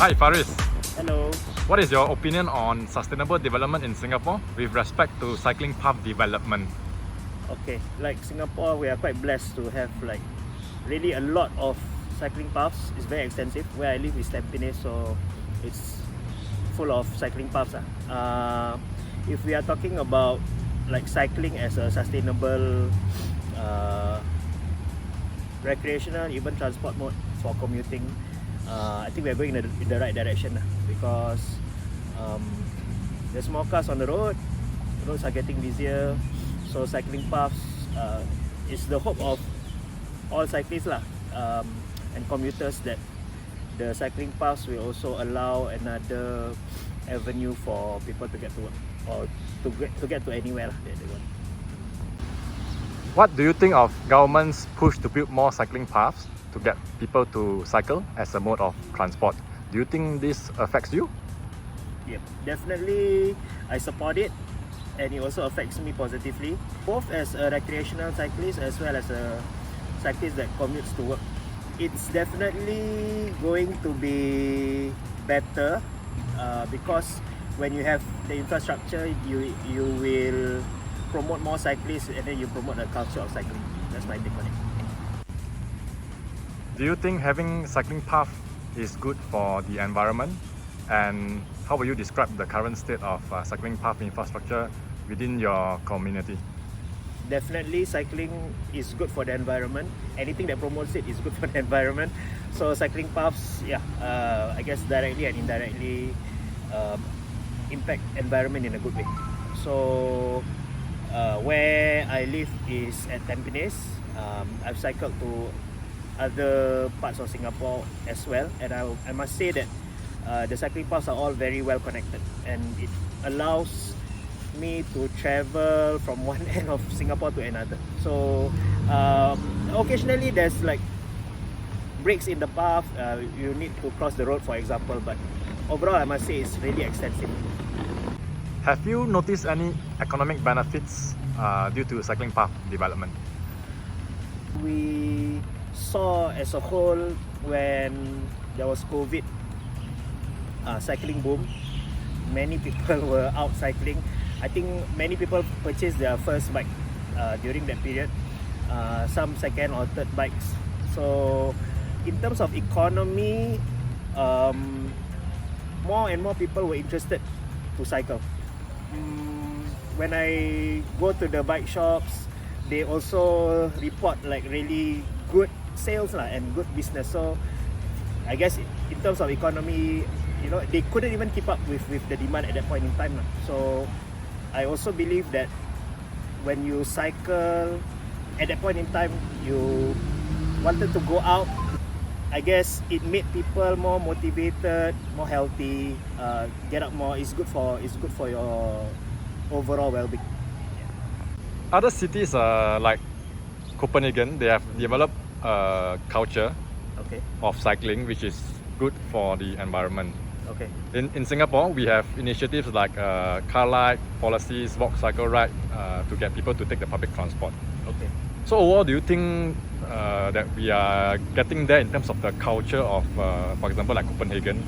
Hi Fariz, Hello. what is your opinion on sustainable development in Singapore with respect to cycling path development? Okay, like Singapore, we are quite blessed to have like really a lot of cycling paths. It's very extensive. Where I live is Tampines, so it's full of cycling paths. If we are talking about like cycling as a sustainable recreational, even transport mode for commuting, I think we are going in the right direction because there's more cars on the roads are getting busier, so cycling paths is the hope of all cyclists and commuters, that the cycling paths will also allow another avenue for people to get to work or to get to anywhere that they want. What do you think of government's push to build more cycling paths to get people to cycle as a mode of transport? Do you think this affects you? Yep, definitely I support it, and it also affects me positively, both as a recreational cyclist as well as a cyclist that commutes to work. It's definitely going to be better because when you have the infrastructure, you will promote more cyclists, and then you promote the culture of cycling. That's my take on it. Do you think having cycling path is good for the environment? And how will you describe the current state of cycling path infrastructure within your community? Definitely cycling is good for the environment. Anything that promotes it is good for the environment. So cycling paths, I guess directly and indirectly impact environment in a good way. So where I live is at Tampines. I've cycled to other parts of Singapore as well, and I must say that the cycling paths are all very well connected, and it allows me to travel from one end of Singapore to another. So occasionally there's like breaks in the path, you need to cross the road for example, but overall I must say it's really extensive. Have you noticed any economic benefits due to cycling path development? We saw as a whole when there was COVID, cycling boom, many people were out cycling. I think many people purchased their first bike during that period, some second or third bikes. So in terms of economy, more and more people were interested to cycle. When I go to the bike shops, they also report like really good sales and good business. So I guess in terms of economy, they couldn't even keep up with the demand at that point in time. So I also believe that when you cycle at that point in time, you wanted to go out. I guess it made people more motivated, more healthy, get up more. It's good for your overall well-being. Other cities like Copenhagen, they have developed a culture of cycling which is good for the environment. Okay. In Singapore, we have initiatives like car light policies, walk, cycle, ride to get people to take the public transport. Okay. So overall, do you think that we are getting there in terms of the culture of, for example, like Copenhagen?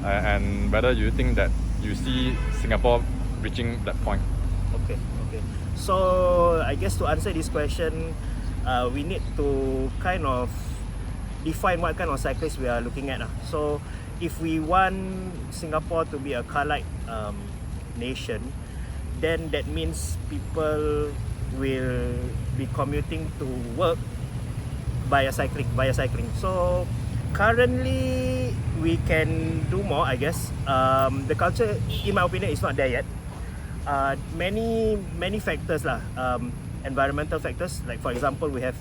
And whether you think that you see Singapore reaching that point? Okay. So I guess to answer this question, we need to kind of define what kind of cyclists we are looking at. So if we want Singapore to be a car light nation, then that means people will be commuting to work via cycling. So currently we can do more, I guess. The culture, in my opinion, is not there yet. Many factors environmental factors, like for example we have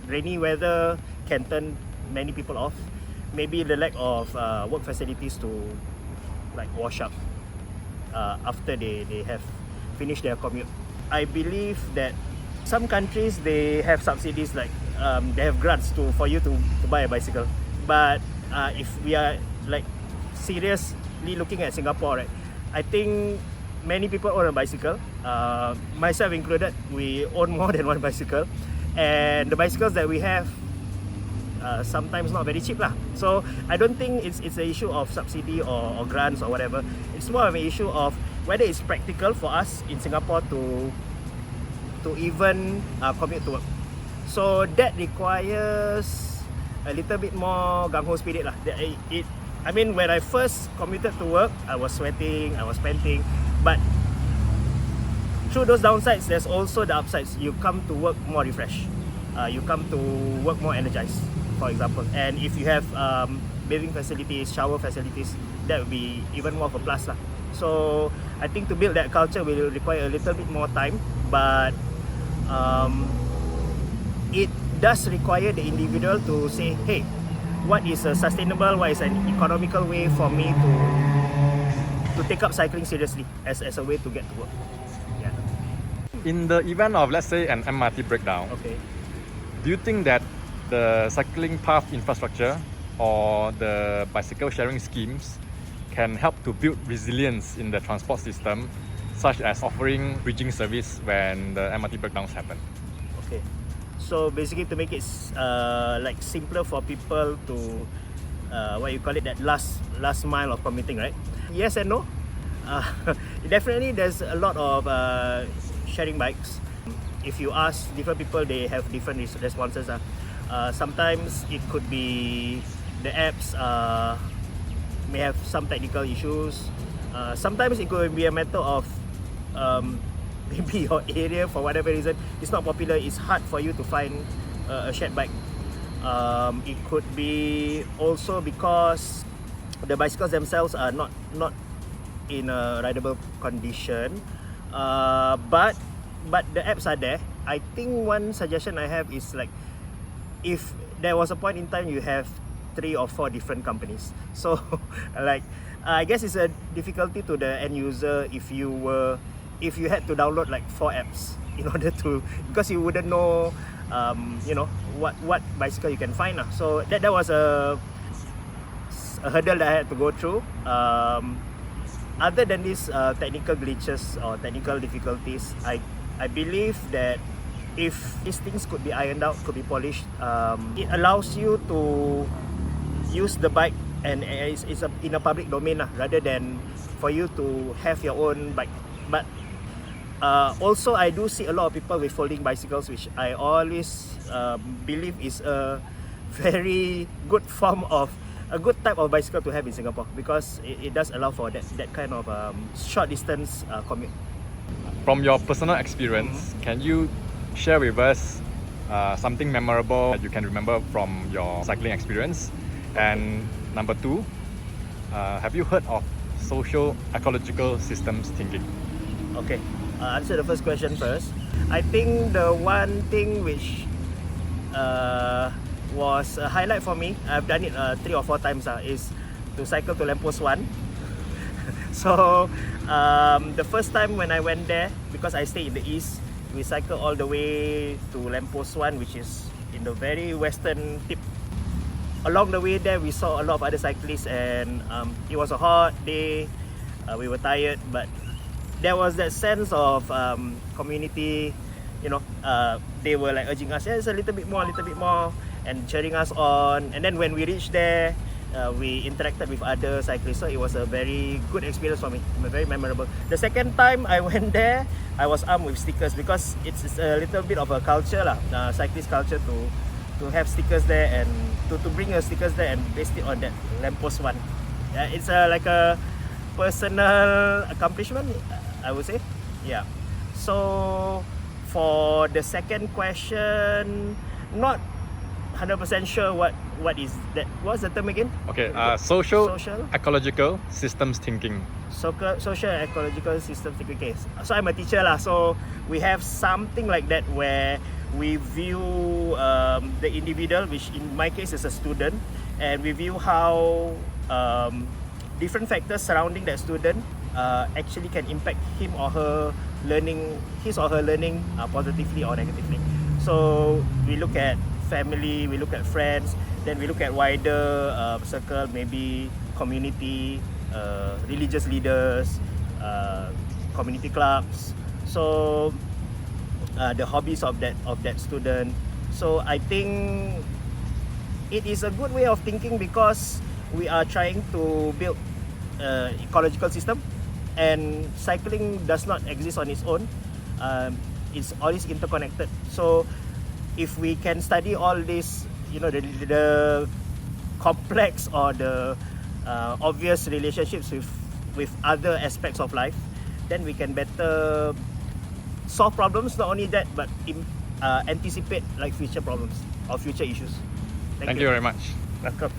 rainy weather can turn many people off. Maybe the lack of work facilities to like wash up after they have finished their commute. I believe that some countries, they have subsidies, like they have grants for you to buy a bicycle. But if we are like seriously looking at Singapore, right, I think many people own a bicycle, myself included. We own more than one bicycle, and the bicycles that we have sometimes not very cheap lah. So I don't think it's an issue of subsidy or grants or whatever. It's more of an issue of whether it's practical for us in Singapore to even commute to work. So that requires a little bit more gung-ho spirit lah. I mean, when I first commuted to work, I was sweating, I was panting, but through those downsides, there's also the upsides. You come to work more refreshed. You come to work more energized, for example. And if you have bathing facilities, shower facilities, that would be even more of a plus lah. So I think to build that culture will require a little bit more time, but it does require the individual to say, hey, what is a sustainable, what is an economical way for me to take up cycling seriously as a way to get to work. Yeah. In the event of, let's say, an MRT breakdown, Okay. do you think that the cycling path infrastructure or the bicycle sharing schemes can help to build resilience in the transport system, such as offering bridging service when the MRT breakdowns happen? Okay. So basically, to make it like simpler for people to what you call it, that last mile of commuting, right? Yes and no. Definitely, there's a lot of sharing bikes. If you ask different people, they have different responses. Sometimes it could be the apps may have some technical issues. Sometimes it could be a matter of maybe your area, for whatever reason, it's not popular, it's hard for you to find a shared bike. It could be also because the bicycles themselves are not in a rideable condition, but the apps are there. I think one suggestion I have is, like, if there was a point in time you have 3 or 4 different companies, so like I guess it's a difficulty to the end user if you had to download like 4 apps in order to, because you wouldn't know what bicycle you can find. So that was a hurdle that I had to go through. Other than these technical glitches or technical difficulties, I believe that if these things could be ironed out, could be polished, it allows you to use the bike and it's in a public domain rather than for you to have your own bike. But also, I do see a lot of people with folding bicycles, which I always believe is a very good form of a good type of bicycle to have in Singapore, because it does allow for that kind of short distance commute. From your personal experience, can you share with us something memorable that you can remember from your cycling experience? And number 2, have you heard of social ecological systems thinking? Okay, answer the first question first. I think the one thing which was a highlight for me, I've done it 3 or 4 times, is to cycle to Lamppost 1. So the first time when I went there, because I stay in the east, we cycle all the way to Lamppost 1, which is in the very western tip. Along the way there, we saw a lot of other cyclists, and it was a hot day. We were tired, but there was that sense of community. They were like urging us, yes, a little bit more, and cheering us on. And then when we reached there, we interacted with other cyclists, so it was a very good experience for me, very memorable. The second time I went there, I was armed with stickers, because it's a little bit of a culture cyclist culture to have stickers there, and to bring your stickers there and paste it on that Lamppost 1. It's like a personal accomplishment, I would say. Yeah. So for the second question, not 100% sure what is that. What's the term again? Okay, social ecological systems thinking. Social ecological systems thinking. Okay. So I'm a teacher so we have something like that where we view the individual, which in my case is a student, and we view how different factors surrounding that student actually can impact his or her learning positively or negatively. So we look at family, we look at friends, then we look at wider circle, maybe community, religious leaders, community clubs. So the hobbies of that student. So I think it is a good way of thinking because we are trying to build ecological system, and cycling does not exist on its own. It's always interconnected. So if we can study all this, the complex or the obvious relationships with other aspects of life, then we can better solve problems. Not only that, but anticipate like future problems or future issues. Thank you very much. Welcome.